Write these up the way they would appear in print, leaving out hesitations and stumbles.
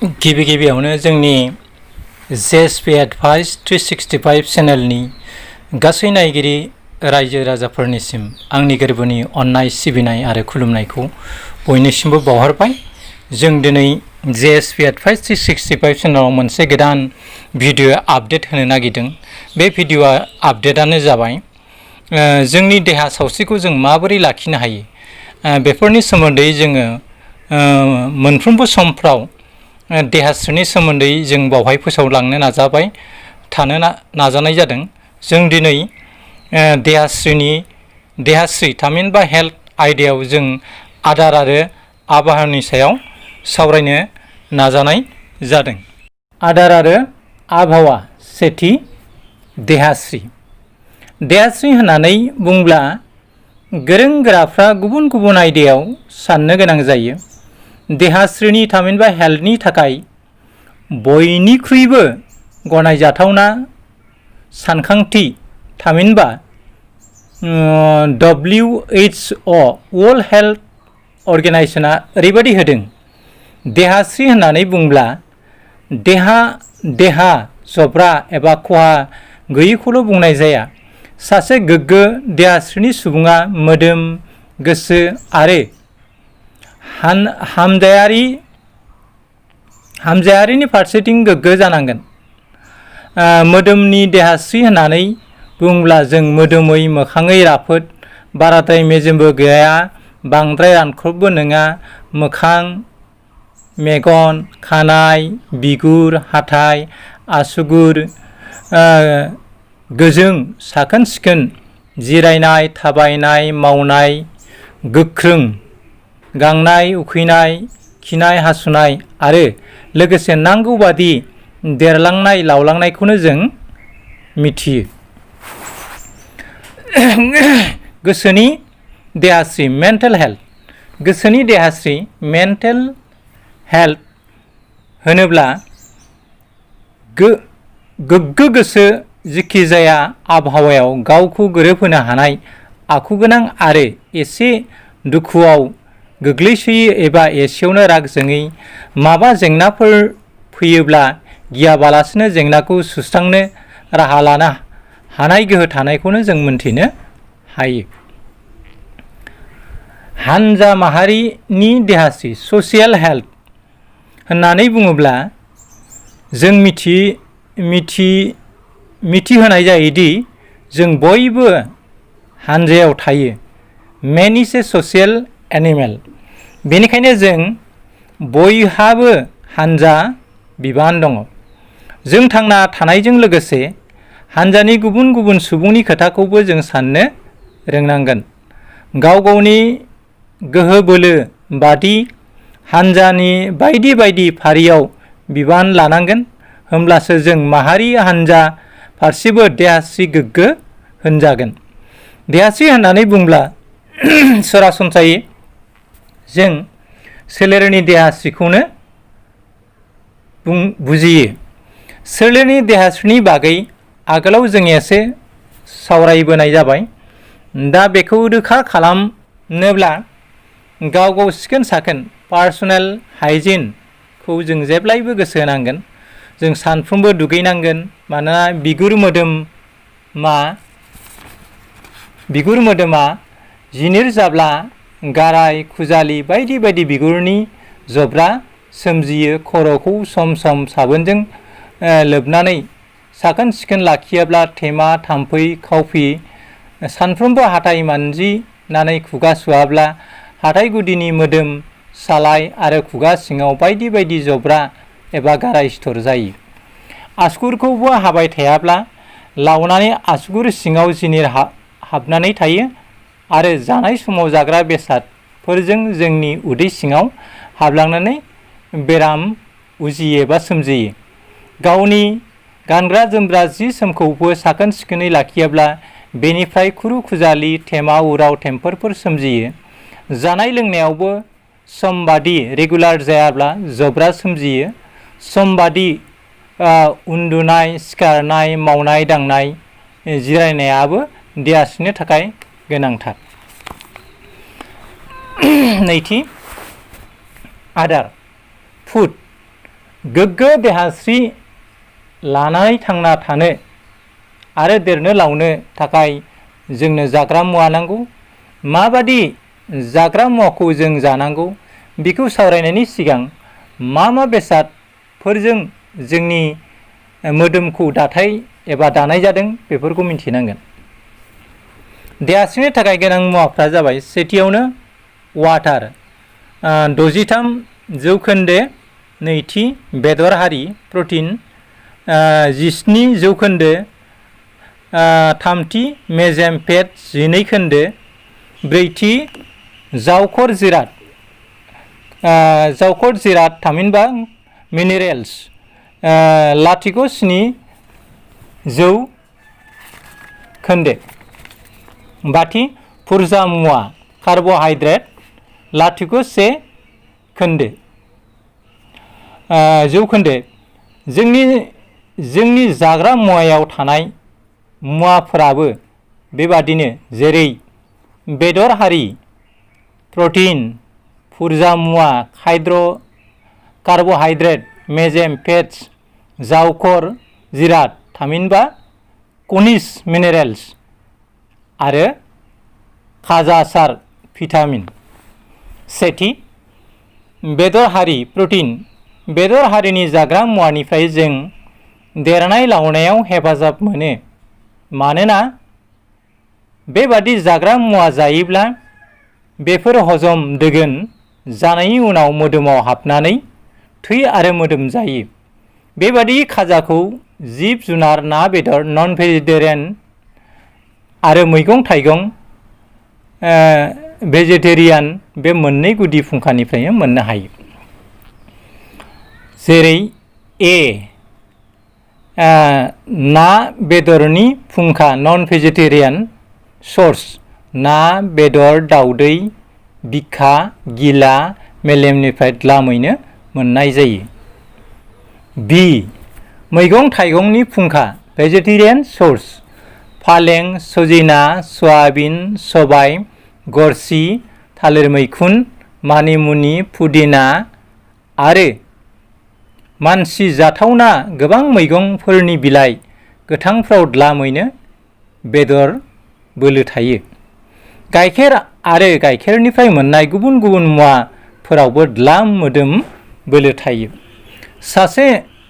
गिबि गिबियावनो जोंनि जेएसपी एडभाइस 365 चेनेलनि गासै नायगिरि रायजो राजाफोरनिसिम आंनि गोरबोनि अननाय सिबिनाय आरो खुलुमनायखौ बयनिसिमबो बावहरबाय। जों दिनै जेएसपी एडभाइस 365 चेनेलाव मोनसे गोदान भिडिअ आपडेट होनो नागिरदों। बे भिडिअ आपडेटानो जाबाय जोंनि देहा सावस्रिखौ जों माबोरै लाखिनो हायो, बेफोरनि सोमोन्दै जोङो मोनफ्रोमबो समफ्राव देहास्रिनि सोमोन्दै जों बावहाय फोसावलांनो नाजानाय जादों। जों दिनै देहास्रि थामहिनबा हेल्थ आयदायाव जों आदार आरो आबहावानि सायाव सावरायनो नाजानाय जादों। आदार आरो आबहावा, सेथि देहास्रि होननानै बुंब्ला गोरों गोराफ्रा गुबुन गुबुन आयदायाव साननो गोनां जायो। देहास्रिनि थामहिनबा हेल्थनि थाखाय बयनिख्रुइबो गनायजाथावना सानखांथि थामहिनबा WHO वर्ल्ड हेल्थ अर्गेनाइजेशना ओरैबायदि होदों। देहास्रि होननानै बुंब्ला देहा जब्रा एबा खहा गैयैखौल' बुंनाय जाया। सासे गोग्गो देहास्रिनि सुबुङा मोदोम, गोसो आरो हामजायारिनि फारसेथिं गोग्गो जानांगोन। मोदोमनि देहास्रि होननानै बुंब्ला जों मोदोमै मोखाङै राफोद, बाराद्राय मेजेमबो गैया, बांद्राय रानख्रबबो नङा। मोखां, मेगन, खानाय, बिगुर, हाथाइ, आसुगुर गोजों, साखोन सिखोन, जिरायनाय, थाबायनाय, मावनाय, गोख्रों, गांनाय उखैनाय, खिनाय हासुनाय आरो लोगोसे नांगौ बादि देरलांनाय लावलांनायखौनो जों मिथियो। गोसोनि देहास्रि, मेन्टेल हेल्थ। गोसोनि देहास्रि, मेन्टेल हेल्थ होनोब्ला गोग्गो गोसो, जिखि जाया आबहावायाव गावखौ गोरोबहोनो हानाय आखुगोनां आरो एसे दुखुआव गोग्लैसोयै एबा एसेयावनो राग जोङै, माबा जेंनाफोर फैयोब्ला गियाबालासिनो जेंनाखौ सुस्रांनो राहा लानो हानाय गोहो थानायखौनो जों मोनथिनो हायो। हानजा माहारिनि देहास्रि, ससियेल हेल्थ होननानै बुङोब्ला जों मिथिहोनाय जायोदि जों बयबो हानजायाव थायो। मेन इज ए ससियेल एनिमेल। बेनिखायनो जों बयहाबो हानजा बिबान दङ। जों थांना थानायजों लोगोसे हानजानि गुबुन गुबुन सुबुंनि खोथाखौबो जों साननो रोंनांगोन। गाव गावनि गोहो बोलो बादि हानजानि बायदि बायदि फारियाव बिबान लानांगोन। होमब्लासो जों माहारि हानजा फारसेबो देहास्रि गोग्गो होनजागोन। देहास्रि होननानै बुंब्ला सरासनस्रायै जों सोलेरनि देहास्रिखौनो बुजियो। सोलेरनि देहास्रिनि बागै आगोलाव जों एसे सावरायबोनाय जाबाय। दा बेखौ रोखा खालामनोब्ला गाव सिखोन साखोन, पार्सनेल हाइजिनखौ जों जेब्लायबो गोसो होनांगोन। जों सानफ्रोमबो दुगैनांगोन। मानोना बिगुर मोदोमा जिनिर जाब्ला गाराय, खुजालि बायदि बायदि बिगुरनि जब्रा सोमजियो। खर'खौ सम सम साबोनजों लोबनानै साखोन सिखोन लाखियाब्ला थेमा, थाम्फै, खावफि, सानफ्रोमबो हाथाइ मानजिनानै खुगा सुवाब्ला हाथाइ गुदिनि मोदोम, सालाइ आरो खुगा सिङाव बायदि बायदि जब्रा एबा गाराय सिथर जायो। आसुगुरखौबो हाबाय थायाब्ला लावनानै आसुगुर सिङाव जिनिर हाबनानै थायो आरो जानाय समाव जाग्रा बेसादफोरजों जोंनि उदै सिङाव हाबलांनानै बेराम उजियो एबा सोमजियो। गावनि गानग्रा जोमग्रा जि जोमखौबो साखोन सिखोनै लाखियाब्ला बेनिफ्राय खुरु खुजालि, थेमा, उराव थेम्फोरफोर सोमजियो। जानाय लोंनायावबो समबादि रेगुलार जायाब्ला जब्रा सोमजियो। समबादि उन्दुनाय, सिखारनाय, मावनाय दांनाय, जिरायनायाबो देहास्रिनि थाखाय गोनांथार। नैथि, आदार, फुड। गोग्गो देहास्रि लानानै थांना थानो आरो देरनो लावनो थाखाय जोंनो जाग्रा मुवा नांगौ। माबादि जाग्रा मुवाखौ जों जानांगौ बेखौ सावरायनायनि सिगां मा बेसादफोरजों जोंनि मोदोमखौ दाथाय एबा दानाय जादों बेफोरखौ मिथिनांगोन। देहास्रिनि थाखाय गोनां मुवाफ्रा जाबाय सेथियावनो वाटार 63%, नैथि बेदर हारि प्रटिन 17%, थामथि मेजेम फेट 12%, ब्रैथि जावखर जिराद थामहिनबा मिनेरेल्स 0.7%, बाथि फुरजा मुवा कार्बहाइड्रेट 0.1%। जोंनि जाग्रा मुवायाव थानाय मुवाफोराबो बेबादिनो जेरै बेदर हारि प्रटिन, फुरजा मुवा कार्बहाइड्रेट, मेजेम फेट्स, जावखर जिराद थामहिनबा खनिज मिनेरेल्स आरो खाजासार भिटामिन। सेथि बेदर हारि प्रटिन। बेदर हारिनि जाग्रा मुवानिफ्राय जों देरनाय लावनायाव हेफाजाब मोनो। मानोना बेबादि जाग्रा मुवा जायोब्ला बेफोर हजम दोगोन जानायनि उनाव मोदोमाव हाबनानै थै आरो मोदोम जायो। बेबादि खाजाखौ जिब जुनार, ना बेदर, नन भेजिटेरियान आरो मैगं थाइगं भेजिटेरियान बे मोननै गुदि फुंखानिफ्रायनो मोननो हायो। जेरै ना बेदरनि फुंखा नन भेजिटेरियान सर्स ना बेदर, दाउदै, बिखा, गिला, मेलेमनिफ्राय द्लामैनो मोननाय जायो। मैगं थाइगंनि फुंखा भेजिटेरियान सर्स फालें, सजिना, सयाबिन, सबाय, गरसि, थालिर मैखुन, मानिमुनि, पुदिना आरो मानसि जाथावना गोबां मैगंफोरनि बिलाइ गोथांफ्राव द्लामैनो बेदर बोलो थायो। गाइखेर आरो गाइखेरनिफ्राय मोननाय गुबुन गुबुन मुवाफोरावबो द्लाम मोदोम बोलो थायो। सासे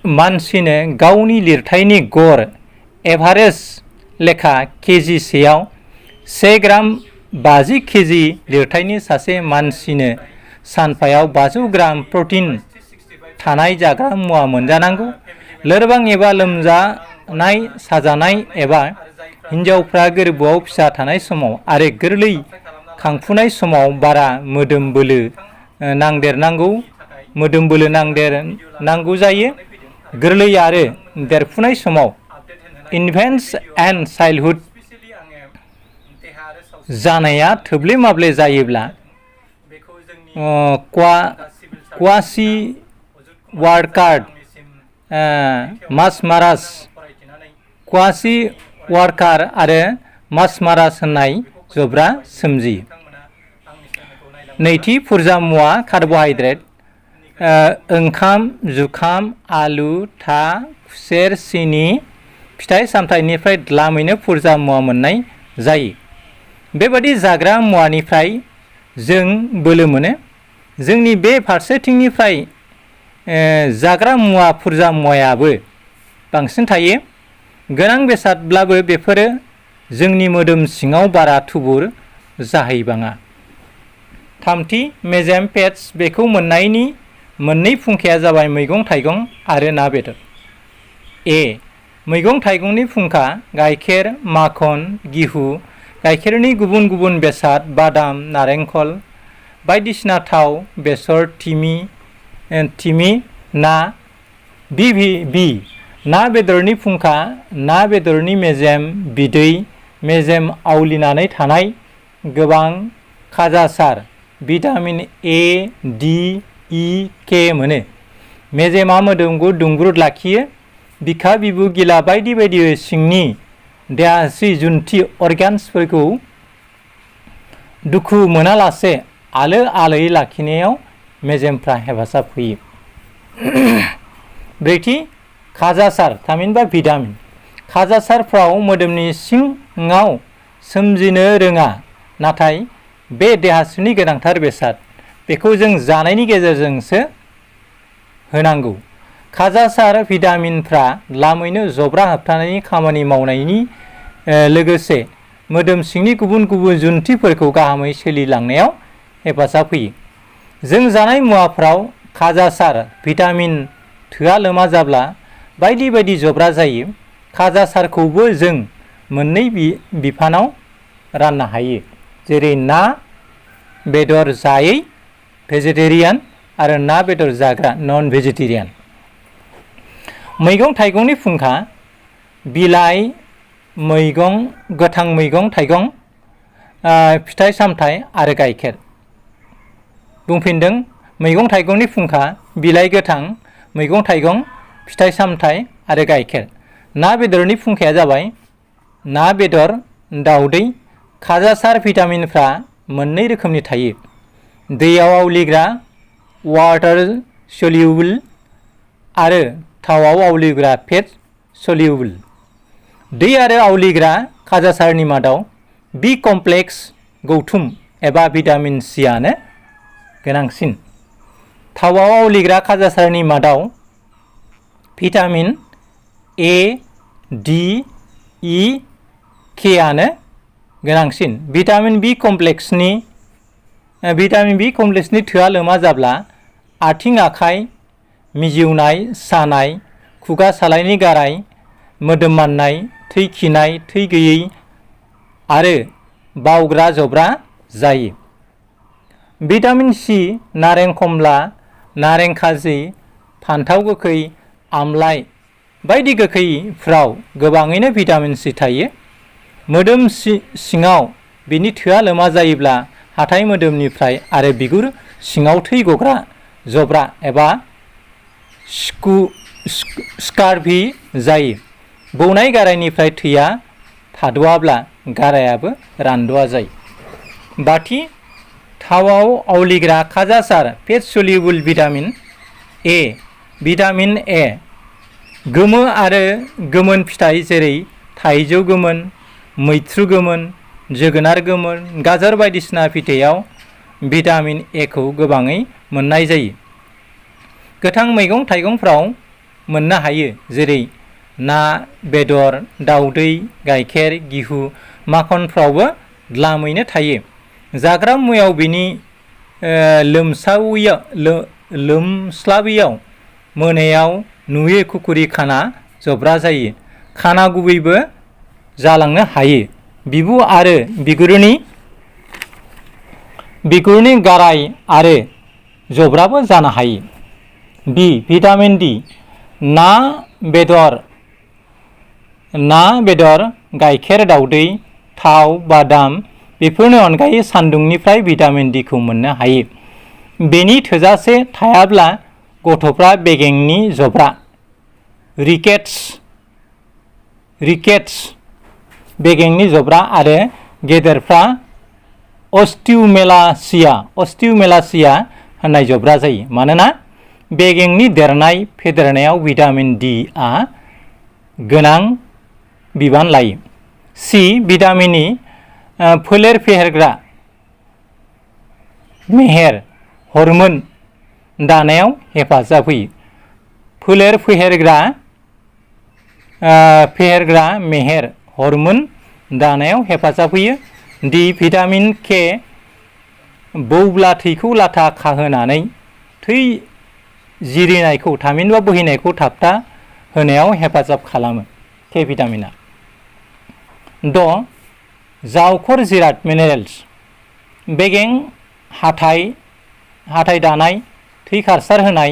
मानसिनो गावनि लिरथायनि गड़ एभारेज लेखा केजि सेयाव 1 ग्राम 50 केजि लिरथायनि सासे मानसिनो सानफायाव 500 ग्राम प्रटिन थानाय जाग्रा मुवा मोनजानांगौ। लोरबां एबा लोमजानाय साजानाय एबा हिन्जावफ्रा गोरबोआव फिसा थानाय समाव आरो गोरलै खांफुनाय समाव बारा मोदोम बोलो नांदेरनांगौ जायो। गोरलै आरो देरफुनाय समाव इनफेन्ट्स एन्ड चाइल्डहुड जानाया थोब्ले माब्ले जायोब्ला क्वासि वार्कार आरो मासमारास होननाय जब्रा सोमजियो। नैथि फुरजा मुवा कार्बहाइड्रेट ओंखाम, जुखाम, आलु, था, खुसेर, सिनि, फिथाइ सामथाइनिफ्राय द्लामैनो फुरजा मुवा मोननाय जायो। बेबादि जाग्रा मुवानिफ्राय जों बोलो मोनो। जोंनि बे फारसेथिंनिफ्राय जाग्रा मुवा फुरजा मुवायाबो बांसिन थायो। गोनां बेसादब्लाबो बेफोरो जोंनि मोदोम सिङाव बारा थुबुर जाहैबाङा। थामथि मेजेम फेट्स। बेखौ मोननायनि मोननै फुंखाया जाबाय मैगं थाइगं आरो ना बेदर। मैगं थाइगंनि फुंखा गाइखेर, माखन, गिहु, गाइखेरनि गुबुन गुबुन बेसाद, बादाम, नारेंखल, बायदिसिना थाव, बेसर, थिमि, ना। ना बेदरनि फुंखा ना बेदरनि मेजेम बिदै, मेजेम आवलिनानै थानाय गोबां खाजासार vitamin A, D, E, K मोनो। मेजेमा मोदोमखौ दुंब्रुद लाखियो। बिखा, बिबु, गिला बायदि बायदि सिंनि देहास्रि जुन्थि अर्गान्सफोरखौ दुखु मोनालासे आलो आलोयै लाखिनायाव मेजेमफ्रा हेफाजाब होयो। ब्रैथि खाजासार थामहिनबा भिटामिन। खाजासारफ्राव मोदोमनि सिङाव सोमजिनो रोङा, नाथाय बे देहा सिंनि गोनांथार बेसाद, बेखौ जों जानायनि गेजेरजोंसो होनांगौ। खाजासार भिटामिनफ्रा लामैनो जब्रा होबथानायनि खामानि मावनायनि लोगोसे मोदोम सिंनि गुबुन गुबुन जुन्थिफोरखौ गाहामै सोलिलांनायाव हेफाजाब होयो। जों जानाय मुवाफ्राव खाजासार भिटामिन थोआ लोमा जाब्ला बायदि बायदि जब्रा जायो। खाजासारखौबो जों मोननै बिफानाव राननो हायो, जेरै ना बेदर जायै भेजिटेरियान आरो ना बेदर जाग्रा नन भेजिटेरियान। मैगं थाइगंनि फुंखा, बिलाइ, मैगं, गोथां मैगं थाइगं, फिथाइ सामथाइ आरो गाइखेर। बुंफिनदों, मैगं थाइगंनि फुंखा, बिलाइ गोथां, मैगं थाइगं, फिथाइ सामथाइ आरो गाइखेर। ना बेदरनि फुंखाया जाबाय ना बेदर, दाउदै। खाजासार भिटामिनफ्रा मोननै रोखोमनि थायो, दैयाव आवलिग्रा वाटार सल्युबल आरो थावआव आवलिग्रा फेट सल्युबल। दै आरो आवलिग्रा खाजासारनि मादाव बि कमप्लेक्स गौथुम एबा भिटामिन सिआनो गोनांसिन। थावआव आवलिग्रा खाजासारनि मादाव भिटामिन ए, डि, इ, के आनो गोनांसिन। भिटामिन बि कमप्लेक्सनि थोआ लोमा जाब्ला आथिं आखाइ मिजिवनाय, सानाय, खुगा सालायनि गाराय, मोदोम माननाय, थै खिनाय, थै गैयै आरो बावग्रा जब्रा जायो। भिटामिन सि, नारें खमला, नारें खाजि, फान्थाव गोखै, आमलाइ बायदि गोखैफ्राव गोबाङैनो भिटामिन सि थायो। मोदोम सिङाव बिनि थोआ लोमा जायोब्ला हाथाइ मोदोमनिफ्राय आरो बिगुर सिङाव थै गग्रा जब्रा एबा स्कारभि जायो। बौनाय गारायनिफ्राय थैया थाद'आब्ला गारायाबो रानद'आ जायो। बाथि थावआव आवलिग्रा खाजासार fat soluble vitamin A. Vitamin A गोमो आरो गोमोन फिथाइ जेरै थाइजौ गोमोन, मैथ्रु गोमोन, जोगोनार गोमोन, गाजर बायदिसिना फिथाइयाव भिटामिन एखौ गोबाङै मोननाय जायो। गोथां मैगं थाइगंफ्राव मोननो हायो, जेरै ना बेदर, दाउदै, गाइखेर, गिहु, माखनफ्रावबो द्लामैनो थायो। जाग्रा मुवायाव बिनि लोमस्लाबैयाव मोनायाव नुयै खुकुरि खाना जब्रा जायो। खाना गुबैबो जालांनो हायो। बिबु आरो बिगुरनि गाराय आरो जब्राबो जानो हायो। बि भिटामिन डि ना बेदर, गाइखेर, दाउदै, थाव, बादाम बेफोरनि अनगायै सान्दुंनिफ्राय भिटामिन डि खौ मोननो हायो। बेनि थोजासे थायाब्ला गथ'फ्रा बेगेंनि जब्रा, रिकेट्स बेगेंनि जब्रा आरो गेदेरफ्रा अस्टियोमेलासिया होननाय जब्रा जायो। मानोना बेगेंनि देरनाय फेदेरनायाव भिटामिन डि आ गोनां बिबान लायो। सि भिटामिननि फोलेर फेहेरग्रा मेहेर हरमोन दानायाव हेफाजाब होयो। फोलेर फेहेरग्रा मेहेर हरमोन दानायाव हेफाजाब होयो। डि भिटामिन के बौब्ला थैखौ लाथा खाहोनानै थै जिरिनायखौ थामहिनबा बोहैनायखौ थाबथा होनायाव हेफाजाब खालामो। के भिटामिना। द जावखर जिराद मिनेरेल्स बेगें हाथाइ दानाय, थै खारसार होनाय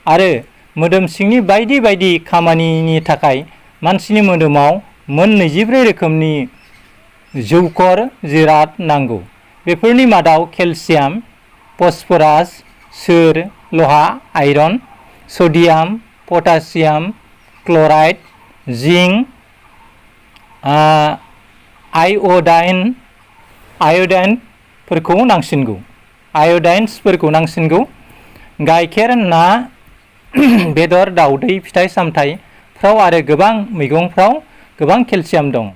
आरो मोदोम सिंनि बायदि बायदि खामानिनि थाखाय मानसिनि मोदोमाव मोन 24 रोखोमनि जौखर जिराद नांगौ। बेफोरनि मादाव केलसियाम, फस्फरास, सोर, लहा, आयरन, सडियाम, पटासियाम, क्लराइड, जिंक, आयदाइन्सफोरखौ नांसिनगौ। गाइखेर, ना बेदर दाउदै फिथाइ सामथाइफ्राव आरो गोबां मैगंफ्राव गोबां केलसियाम दं।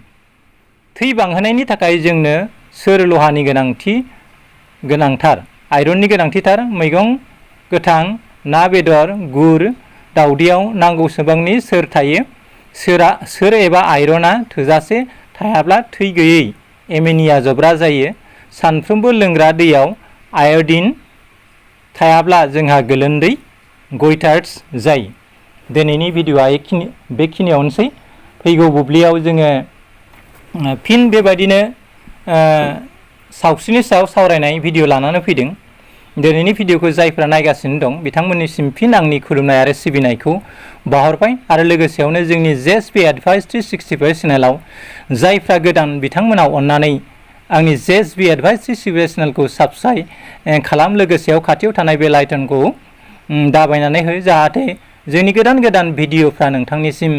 थै बांहोनायनि थाखाय जोंनो सोर लहानि गोनांथार आयरननि गोनांथिथार। मैगं गोथां, ना बेदर, गुर, दाउदैयाव नांगौसेबांनि सोर थायो। सोर एबा आयरना थोजासे थायाब्ला थै गैयै एमिनिया जब्रा जायो। सानफ्रोमबो लोंग्रा दैयाव आयडिन थायाब्ला जोंहा गोलोन्दै गइटार्स जायो। दिनैनि भिडिअ'आ बेखिनियावनोसै। फैगौ बुब्लियाव जोङो फिन बेबायदिनो सावस्रिनि सायाव सावरायनाय भिडिअ लानानै फैदों। दिनैनि भिडिअखौ जायफ्रा नायगासिनो दं बिथांमोननिसिम फिन आंनि खुलुमनाय आरो सिबिनायखौ बावहरबाय आरो लोगोसेयावनो जोंनि जेएसपि एडभाइस 365 चेनेलाव जायफ्रा गोदान बिथांमोना अननानै आंनि जेएसपि एडभाइस 365 चेनेलखौ साबस्क्राइब खालाम। लोगोसेयाव खाथियाव थानाय बेल आइकनखौ दाबायनानै हो जाहाथे जोंनि गोदान भिडिअफ्रा नोंथांनिसिम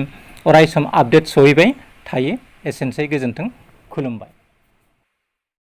अरायसम आपडेट सहैबाय थायो। एसेनोसै, गोजोन्थों, खुलुमबाय।